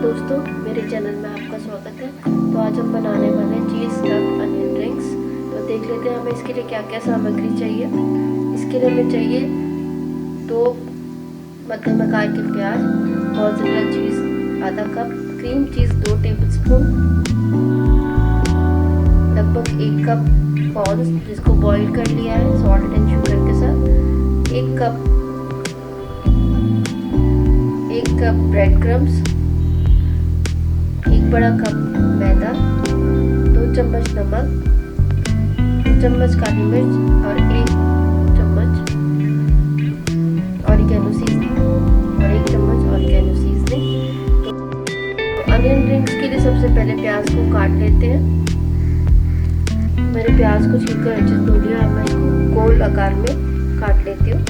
दोस्तों, मेरे चैनल में आपका स्वागत है। तो आज हम बनाने वाले हैं चीज़ स्टफ्ड अनियन रिंग्स। तो देख लेते हैं हमें इसके लिए क्या क्या सामग्री चाहिए। इसके लिए हमें चाहिए 2 मध्यम आकार के प्याज, मोज़रेला चीज़ आधा कप, क्रीम चीज़ 2 टेबलस्पून, लगभग 1 कप कॉर्न्स जिसको बॉईल कर लिया है सॉल्ट एंड शुगर के साथ, 1 कप ब्रेड क्रम्स, 1 बड़ा कप मैदा, 2 चम्मच नमक, 2 चम्मच काली मिर्च और 1 चम्मच ऑरिगेनो सीजनिंग तो अनियन रिंग्स के लिए सबसे पहले प्याज को काट लेते हैं। मैंने प्याज को छीलकर अच्छे से धो लिया। अब मैं इसको गोल आकार में काट लेती हूँ।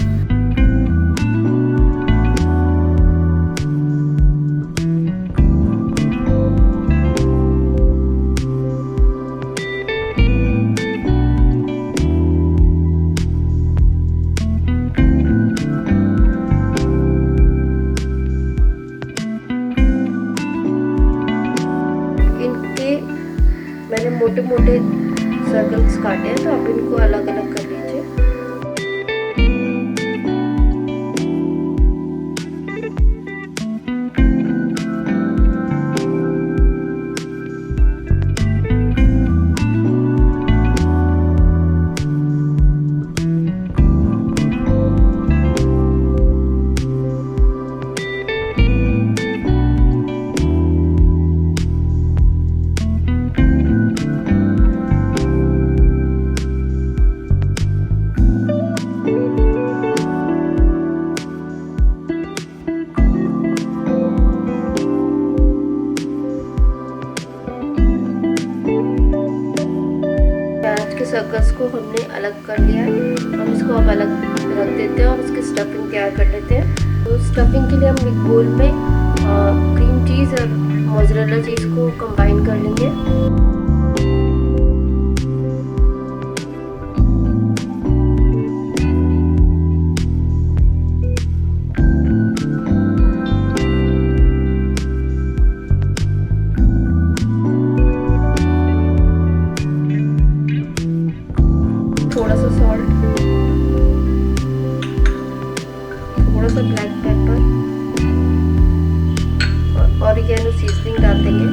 मैंने मोटे मोटे सर्कल्स काटे हैं, तो आप इनको अलग अलग कर लीजिए। सर्कल्स को हमने अलग कर लिया है। हम इसको अब अलग रख देते हैं और इसकी स्टफिंग तैयार कर लेते हैं। तो स्टफिंग के लिए हम एक बोल में क्रीम चीज़ और मोज़रेला चीज़ को कंबाइन कर लेंगे। थोड़ा सा सॉल्ट, थोड़ा सा ब्लैक पेपर और ऑरिगेनो सीजनिंग डाल देंगे।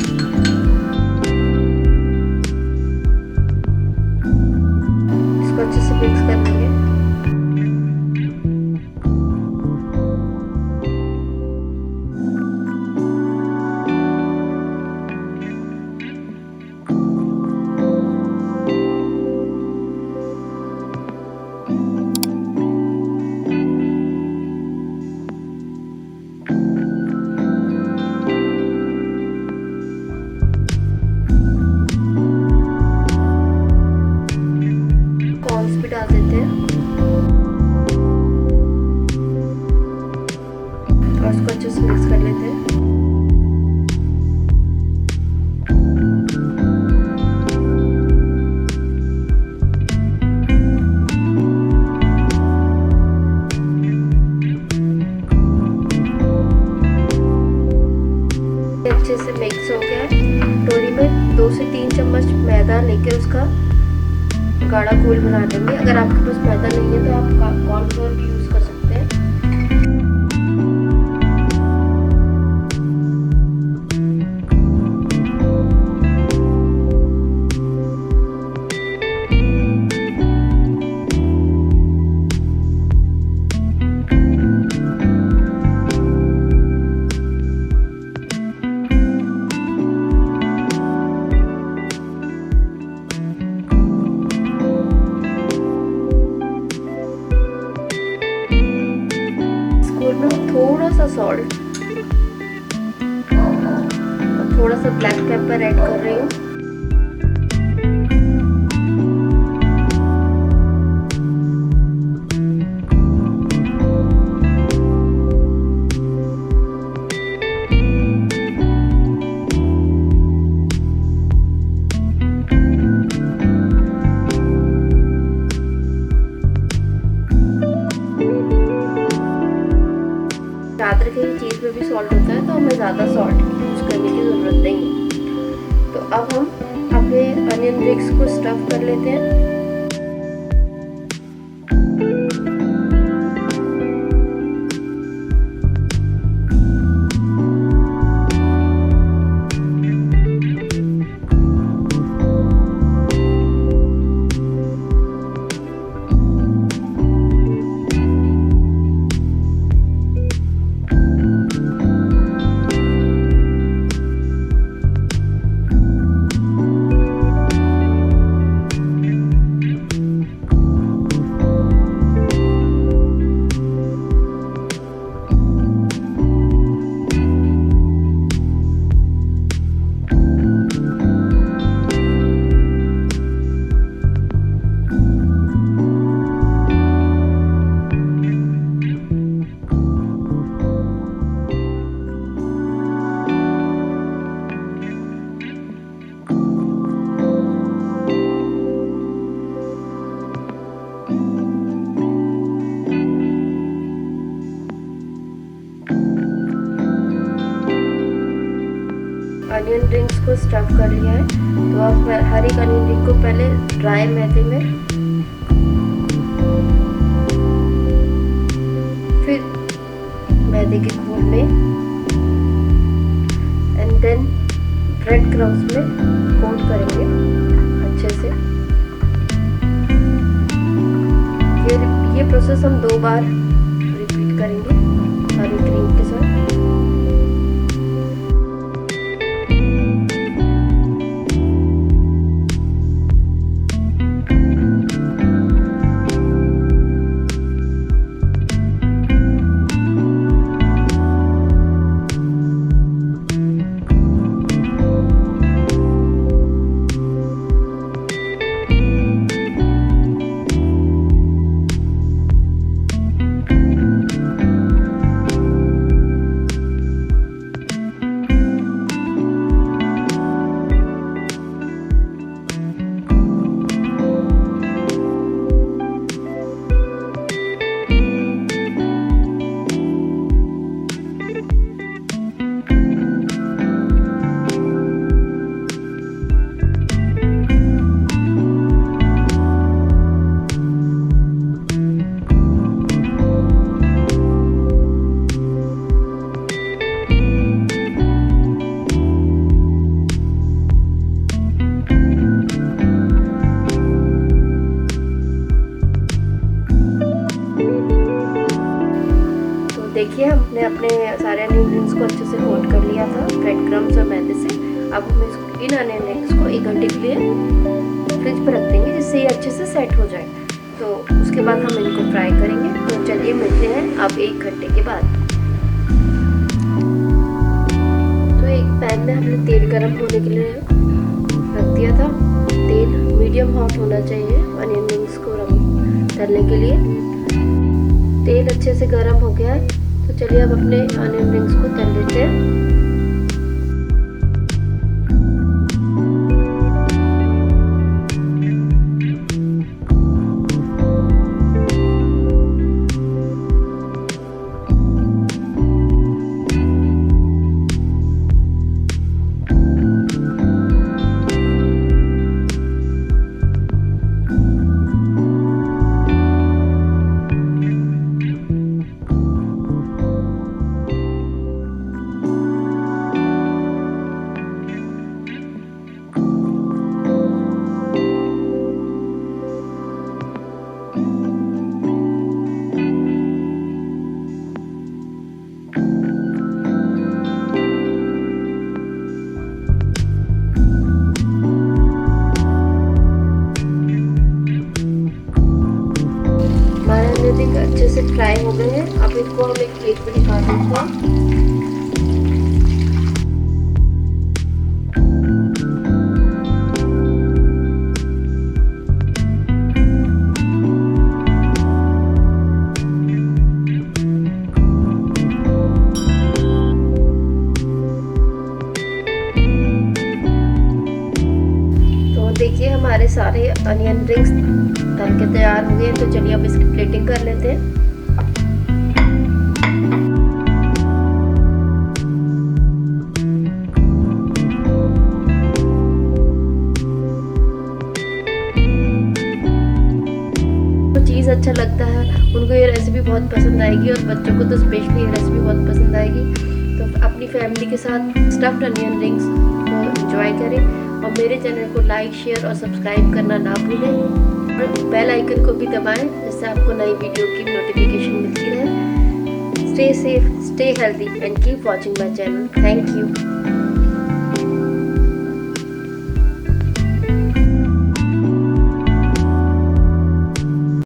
इसको अच्छे से मिक्स कर लेंगे। डाल देते हैं और इसको अच्छे से मिक्स कर लेते हैं। अच्छे से मिक्स हो गया। कटोरी में 2 से 3 चम्मच मैदा लेके उसका गाढ़ा घोल बना लेंगे। अगर आपके पास मैदा नहीं है तो आप कॉर्नफ्लोर भी यूज़ कर सकते हैं। थोड़ा सा सॉल्ट और थोड़ा सा ब्लैक पेपर ऐड कर रही हूँ। याद रखिए चीज़ में भी सॉल्ट होता है, तो हमें ज़्यादा सॉल्ट यूज़ करने की ज़रूरत नहीं है। तो अब हम अपने अनियन रिंग्स को स्टफ़ कर लेते हैं। अनियन रिंग्स को स्टफ कर लिया है। तो अब हर एक अनियन रिंग को पहले ड्राई मैदे में, फिर मैदे के घोल में एंड देन ब्रेड क्रम्स में कोट करेंगे अच्छे से। ये प्रोसेस हम 2 बार रिपीट करेंगे हर एक रिंग के साथ। देखिए हमने अपने सारे अनियन रिंग्स को अच्छे से कोट कर लिया था ब्रेड क्रम्स और मैदे से। अब हम इन अनियन रिंग्स को 1 घंटे के लिए फ्रिज पर रख देंगे, जिससे ये अच्छे से सेट हो जाए। तो उसके बाद हम इनको फ्राई करेंगे। तो चलिए मिलते हैं अब 1 घंटे के बाद। तो एक पैन में हमने तेल गर्म होने के लिए रख दिया था। तेल मीडियम हॉट होना चाहिए अनियन रिंग्स को तलने के लिए। तेल अच्छे से गर्म हो गया है, तो चलिए अब अपने अनियन रिंग्स को तल लेते हैं। अच्छे से फ्राई हो गए हैं। अब इनको हम एक प्लेट में निकाल देते हैं। देखिए हमारे सारे अनियन रिंग्स तल के तैयार हो गए। तो चलिए अब इसकी प्लेटिंग कर लेते हैं। चीज़ अच्छा लगता है उनको ये रेसिपी बहुत पसंद आएगी, और बच्चों को तो स्पेशली ये रेसिपी बहुत पसंद आएगी। तो अपनी फैमिली के साथ स्टफ्ड अनियन रिंग्स को एंजॉय करें, और मेरे चैनल को लाइक, शेयर और सब्सक्राइब करना ना भूलें, और बेल आइकन को भी दबाएं जिससे आपको नई वीडियो की नोटिफिकेशन मिलती रहे। Stay safe, stay healthy and keep watching my channel. Thank you.